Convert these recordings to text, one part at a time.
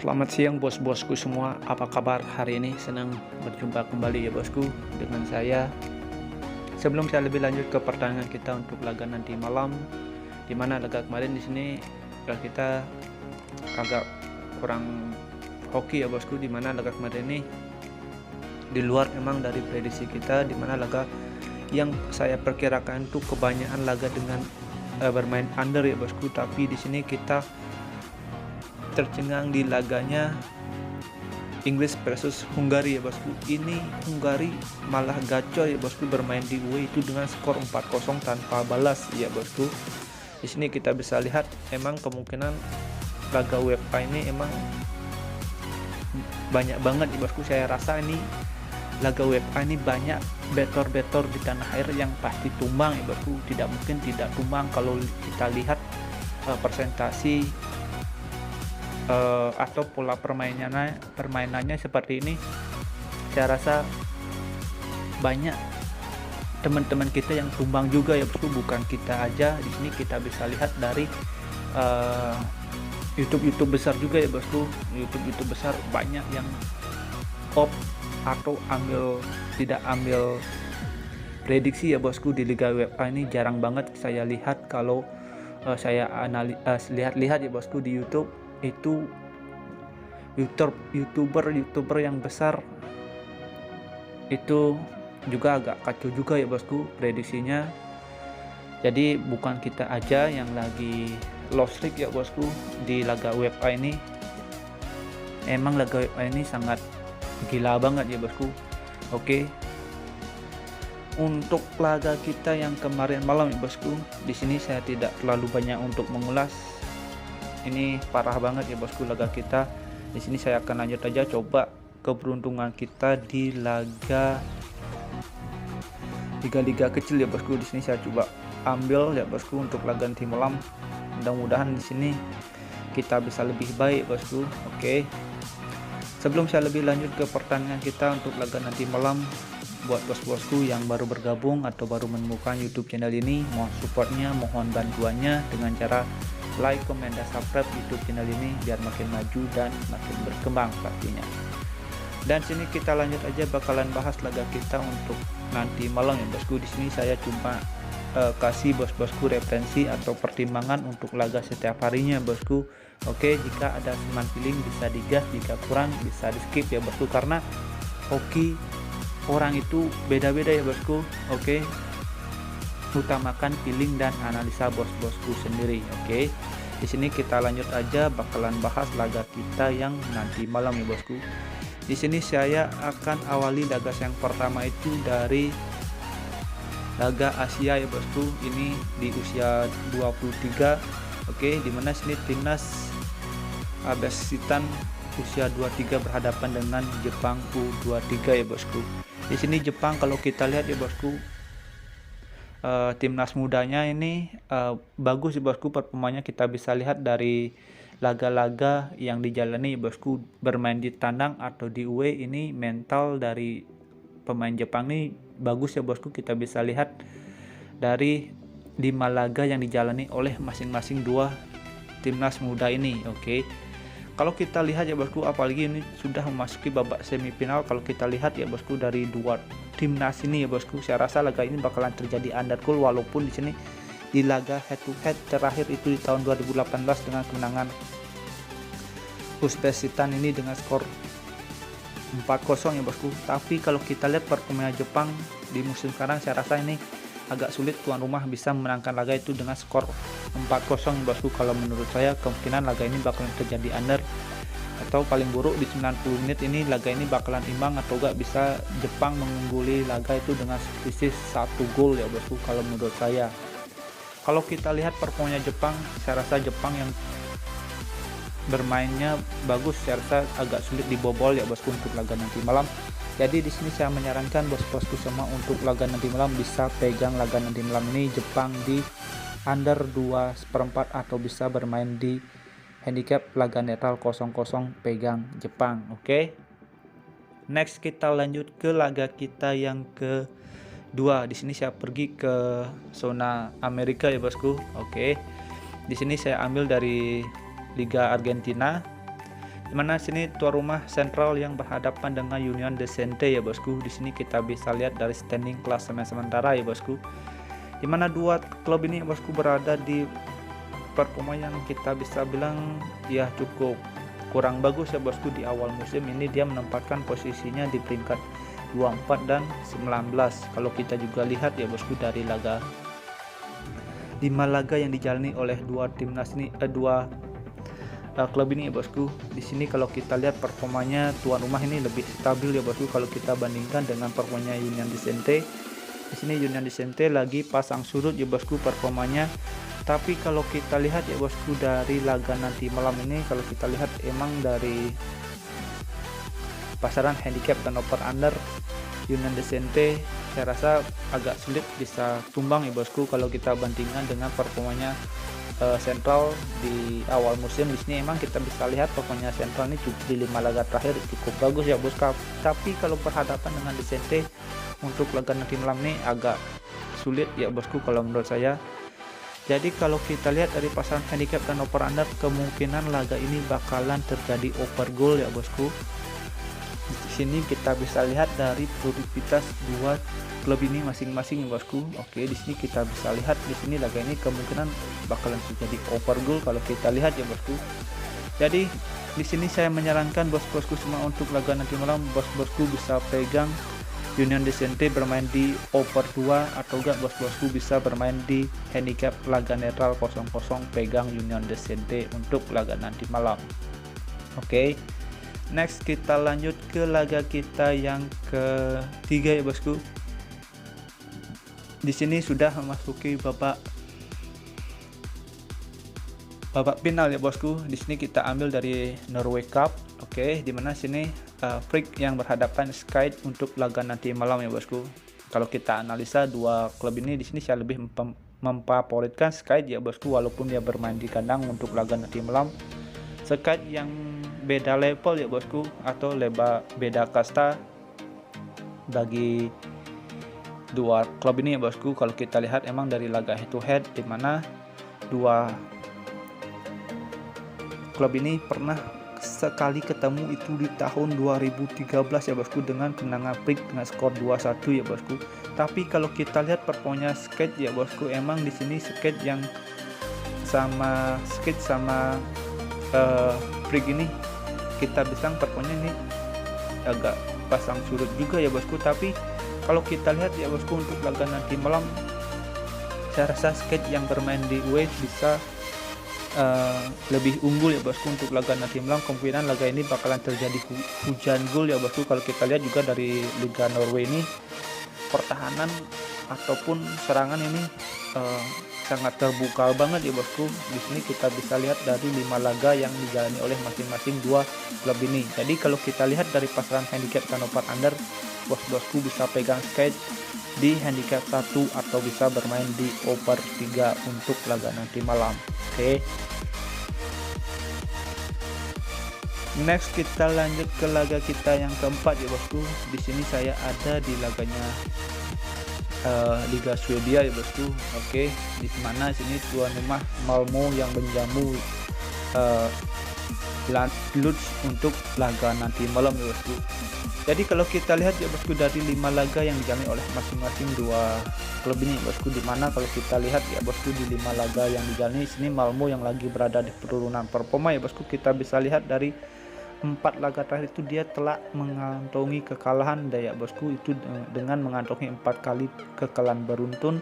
Selamat siang bos-bosku semua, apa kabar hari ini? Senang berjumpa kembali ya bosku dengan saya. Sebelum saya lebih lanjut ke pertandingan kita untuk laga nanti malam, dimana laga kemarin di sini kita agak kurang hoki ya bosku, dimana laga kemarin ini di luar memang dari prediksi kita, dimana laga yang saya perkirakan itu kebanyakan laga dengan bermain under ya bosku, tapi di sini kita tercengang di laganya Inggris versus Hungari ya bosku. Ini Hungari malah gacor ya bosku, bermain di UE itu dengan skor 4-0 tanpa balas ya bosku. Di sini kita bisa lihat emang kemungkinan laga UEFA ini emang banyak banget ya bosku. Saya rasa ini laga UEFA ini banyak betor-betor di tanah air yang pasti tumbang ya bosku. Tidak mungkin tidak tumbang kalau kita lihat presentasi atau pola permainannya seperti ini. Saya rasa banyak teman-teman kita yang tumbang juga ya bosku, bukan kita aja. Di sini kita bisa lihat dari YouTube besar juga ya bosku. YouTube besar banyak yang off atau tidak ambil prediksi ya bosku di Liga UEFA ini. Jarang banget saya lihat kalau saya lihat-lihat ya bosku di YouTube itu youtuber yang besar itu juga agak kacau juga ya bosku prediksinya. Jadi bukan kita aja yang lagi lost streak ya bosku di laga UEFA ini. Emang laga UEFA ini sangat gila banget ya bosku. Oke. Untuk laga kita yang kemarin malam ya bosku, di sini saya tidak terlalu banyak untuk mengulas. Ini parah banget ya bosku laga kita. Di sini saya akan lanjut aja coba keberuntungan kita di liga kecil ya bosku. Di sini saya coba ambil ya bosku untuk laga nanti malam. Mudah-mudahan di sini kita bisa lebih baik bosku. Oke. Sebelum saya lebih lanjut ke pertandingan kita untuk laga nanti malam, buat bos-bosku yang baru bergabung atau baru menemukan YouTube channel ini, mohon supportnya, mohon bantuannya dengan cara like, comment, dan subscribe YouTube channel ini biar makin maju dan makin berkembang pastinya. Dan sini kita lanjut aja bakalan bahas laga kita untuk nanti malam ya bosku. Di sini saya cuma kasih bos-bosku referensi atau pertimbangan untuk laga setiap harinya bosku. Oke, jika ada seman feeling bisa digas, jika kurang bisa di skip ya bosku, karena hoki orang itu beda-beda ya bosku. Oke, utamakan feeling dan analisa bos-bosku sendiri. Oke, di sini kita lanjut aja bakalan bahas laga kita yang nanti malam ya bosku. Di sini saya akan awali laga yang pertama itu dari laga Asia ya bosku. Ini di usia 23. Oke, dimana sini timnas Uzbekistan usia 23 berhadapan dengan Jepang U23 ya bosku. Di sini Jepang kalau kita lihat ya bosku, timnas mudanya ini bagus ya bosku performanya. Kita bisa lihat dari laga-laga yang dijalani bosku, bermain di tandang atau di UE ini mental dari pemain Jepang ini bagus ya bosku. Kita bisa lihat dari 5 laga yang dijalani oleh masing-masing dua timnas muda ini. Oke, kalau kita lihat ya bosku, apalagi ini sudah memasuki babak semifinal, kalau kita lihat ya bosku dari dua timnas ini ya bosku, saya rasa laga ini bakalan terjadi undercool, walaupun di sini di laga head to head terakhir itu di tahun 2018 dengan kemenangan Uzbekistan ini dengan skor 4-0 ya bosku. Tapi kalau kita lihat performa Jepang di musim sekarang, saya rasa ini agak sulit tuan rumah bisa memenangkan laga itu dengan skor 4-0 bosku. Kalau menurut saya kemungkinan laga ini bakalan terjadi under, atau paling buruk di 90 menit ini laga ini bakalan imbang, atau gak bisa Jepang mengungguli laga itu dengan selisih 1 gol ya bosku kalau menurut saya. Kalau kita lihat performanya Jepang, saya rasa Jepang yang bermainnya bagus, saya rasa agak sulit dibobol ya bosku untuk laga nanti malam. Jadi di sini saya menyarankan bos-bosku semua untuk laga nanti malam bisa pegang laga nanti malam ini Jepang di under 2/4 atau bisa bermain di handicap laga netral 0-0 pegang Jepang. Oke. Next kita lanjut ke laga kita yang kedua. Di sini saya pergi ke zona Amerika ya bosku. Oke. Di sini saya ambil dari Liga Argentina. Dimana sini tuan rumah Central yang berhadapan dengan Union de Sente ya bosku. Di sini kita bisa lihat dari standing klasemen sementara ya bosku. Dimana dua klub ini bosku berada di performa yang kita bisa bilang ya cukup kurang bagus ya bosku. Di awal musim ini dia menempatkan posisinya di peringkat 24 dan 19. Kalau kita juga lihat ya bosku dari laga 5 laga yang dijalani oleh dua timnas ini klub ini ya bosku. Di sini kalau kita lihat performanya tuan rumah ini lebih stabil ya bosku kalau kita bandingkan dengan performanya Union de Sente. Di sini Union de Sente lagi pasang surut ya bosku performanya. Tapi kalau kita lihat ya bosku dari laga nanti malam ini, kalau kita lihat emang dari pasaran handicap dan over under Union de Sente saya rasa agak sulit bisa tumbang ya bosku kalau kita bandingkan dengan performanya Central di awal musim. Di sini emang kita bisa lihat pokoknya Central ini di 5 laga terakhir cukup bagus ya bosku. Tapi kalau berhadapan dengan Desente untuk laga nanti malam ini agak sulit ya bosku kalau menurut saya. Jadi kalau kita lihat dari pasaran handicap dan over under, kemungkinan laga ini bakalan terjadi over goal ya bosku. Di sini kita bisa lihat dari produktivitas dua klub ini masing-masing ya bosku. Oke, di sini kita bisa lihat di sini laga ini kemungkinan bakalan terjadi over goal kalau kita lihat ya bosku. Jadi di sini saya menyarankan bos-bosku semua untuk laga nanti malam bos-bosku bisa pegang Union de Sente bermain di over 2 atau enggak bos-bosku bisa bermain di handicap laga netral 0-0 pegang Union de Sente untuk laga nanti malam. Oke. Next kita lanjut ke laga kita yang ketiga ya bosku. Di sini sudah memasuki babak final ya bosku. Di sini kita ambil dari Norway Cup. Oke, dimana sini Frick yang berhadapan Sky untuk laga nanti malam ya bosku. Kalau kita analisa dua klub ini di sini saya lebih memfavoritkan Sky ya bosku, walaupun dia bermain di kandang untuk laga nanti malam. Sky yang beda level ya bosku, atau beda kasta bagi dua klub ini ya bosku. Kalau kita lihat emang dari laga head to head di mana dua klub ini pernah sekali ketemu itu di tahun 2013 ya bosku dengan kemenangan Frick dengan skor 2-1 ya bosku. Tapi kalau kita lihat performanya Skate ya bosku, emang di sini Skate yang sama Frick ini kita bisa performanya ini agak pasang surut juga ya bosku. Tapi kalau kita lihat ya bosku untuk laga nanti malam saya rasa Skate yang bermain di UE bisa lebih unggul ya bosku untuk laga nanti malam. Kemungkinan laga ini bakalan terjadi hujan gol ya bosku. Kalau kita lihat juga dari Liga Norway ini pertahanan ataupun serangan ini sangat terbuka banget ya bosku. Di sini kita bisa lihat dari 5 laga yang dijalani oleh masing-masing dua klub ini. Jadi kalau kita lihat dari pasaran handicap dan over under, bos-bosku bisa pegang Skate di handicap 1 atau bisa bermain di over 3 untuk laga nanti malam. Oke. Next kita lanjut ke laga kita yang keempat ya bosku. Di sini saya ada di laganya Liga Swedia ya bosku. Oke, di mana sini tuan rumah Malmo yang menjamu Lutz untuk laga nanti malam ya bosku. Jadi kalau kita lihat ya bosku dari 5 laga yang dijalani oleh masing-masing dua klub ini bosku, dimana kalau kita lihat ya bosku di 5 laga yang dijalani sini Malmo yang lagi berada di penurunan performa ya bosku. Kita bisa lihat dari 4 laga terakhir itu dia telah mengantongi kekalahan ya bosku, itu dengan mengantongi 4 kali kekalahan beruntun.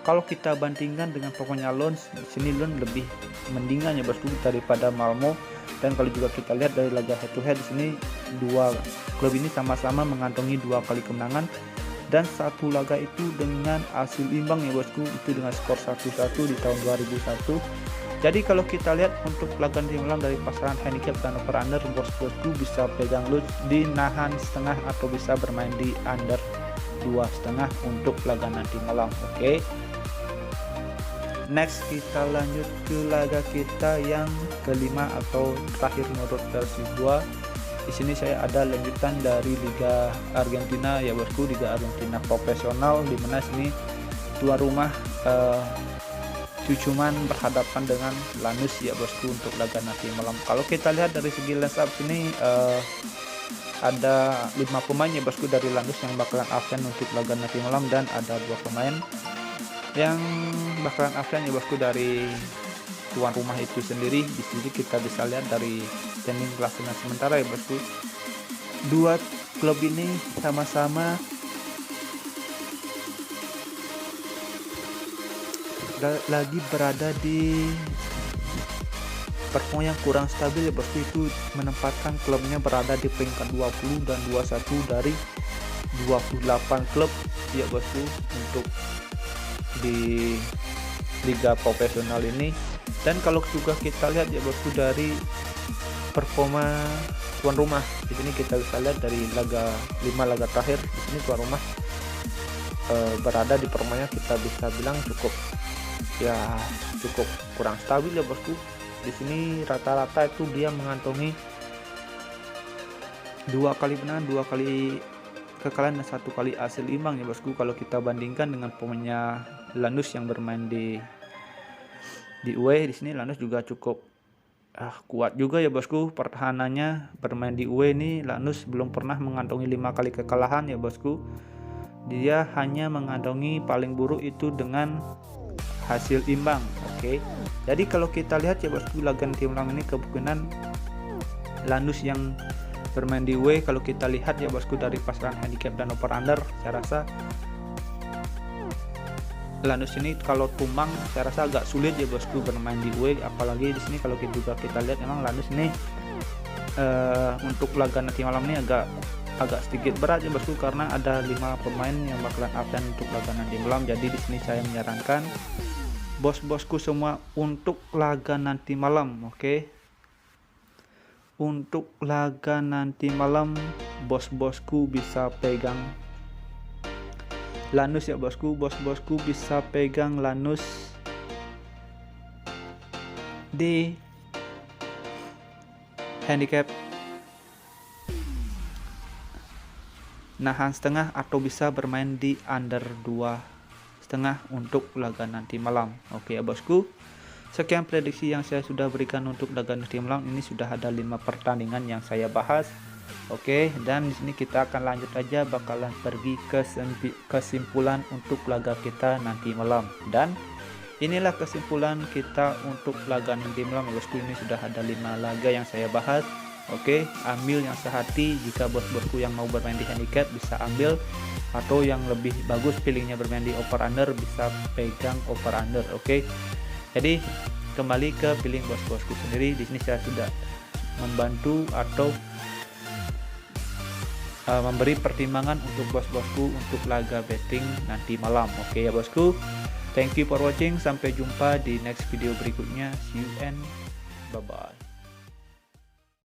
Kalau kita bandingkan dengan pokoknya Lons, di sini Lons lebih mendingan ya bosku daripada Malmo. Dan kalau juga kita lihat dari laga head to head di sini dua klub ini sama-sama mengantongi 2 kali kemenangan dan 1 laga itu dengan hasil imbang ya bosku, itu dengan skor 1-1 di tahun 2001. Jadi kalau kita lihat untuk laga nanti malam dari pasaran handicap dan over under, bos-bosku bisa pegang loose di nahan setengah atau bisa bermain di under 2,5 untuk laga nanti malam. Oke. Next kita lanjut ke laga kita yang kelima atau terakhir menurut versi 2. Di sini saya ada lanjutan dari Liga Argentina ya bosku, Liga Argentina profesional, di mana sini tuan rumah cuman berhadapan dengan Lanús ya bosku untuk laga nanti malam. Kalau kita lihat dari segi line up sini ada 5 pemain ya bosku dari Lanús yang bakalan absen untuk laga nanti malam, dan ada 2 pemain yang bakalan absen ya bosku dari tuan rumah itu sendiri. Di sini kita bisa lihat dari standing klasemen sementara ya bosku, dua klub ini sama-sama lagi berada di performa yang kurang stabil ya bosku, itu menempatkan klubnya berada di peringkat 20 dan 21 dari 28 klub ya bosku untuk di liga profesional ini. Dan kalau juga kita lihat ya bosku dari performa tuan rumah, di sini kita bisa lihat dari 5 laga terakhir, di sini tuan rumah berada di performanya kita bisa bilang cukup kurang stabil ya bosku. Di sini rata-rata itu dia mengantongi 2 kali menang, 2 kali kekalahan, dan 1 kali hasil imbang ya bosku. Kalau kita bandingkan dengan pemainnya Lanús yang bermain di UE, di sini Lanús juga cukup kuat juga ya bosku pertahanannya. Bermain di UE ini Lanús belum pernah mengantongi 5 kali kekalahan ya bosku. Dia hanya mengantongi paling buruk itu dengan hasil imbang. Oke. Jadi kalau kita lihat ya bosku laga nanti malam ini kemungkinan Lanús yang bermain di UE, kalau kita lihat ya bosku dari pasaran handicap dan over under, saya rasa Lanús ini kalau tumbang saya rasa agak sulit ya bosku bermain di UE. Apalagi di sini kalau kita lihat memang Lanús ini untuk laga nanti malam ini agak sedikit berat ya bosku, karena ada 5 pemain yang bakalan absen untuk laga nanti malam. Jadi di sini saya menyarankan bos-bosku semua untuk laga nanti malam. Oke. Untuk laga nanti malam bos-bosku bisa pegang Lanús ya bosku. Bos-bosku bisa pegang Lanús di handicap nahan setengah atau bisa bermain di under 2,5 untuk laga nanti malam. Oke ya bosku, sekian prediksi yang saya sudah berikan untuk laga nanti malam. Ini sudah ada 5 pertandingan yang saya bahas. Oke, dan di sini kita akan lanjut aja, bakalan pergi ke kesimpulan untuk laga kita nanti malam. Dan inilah kesimpulan kita untuk laga nanti malam ya bosku. Ini sudah ada 5 laga yang saya bahas. Oke, ambil yang sehati. Jika bos-bosku yang mau bermain di handicap bisa ambil, atau yang lebih bagus pilihnya bermain di over under bisa pegang over under. Oke. Jadi kembali ke pilih bos-bosku sendiri. Di sini saya sudah membantu atau memberi pertimbangan untuk bos-bosku untuk laga betting nanti malam. Oke ya bosku. Thank you for watching. Sampai jumpa di next video berikutnya. See you and bye bye.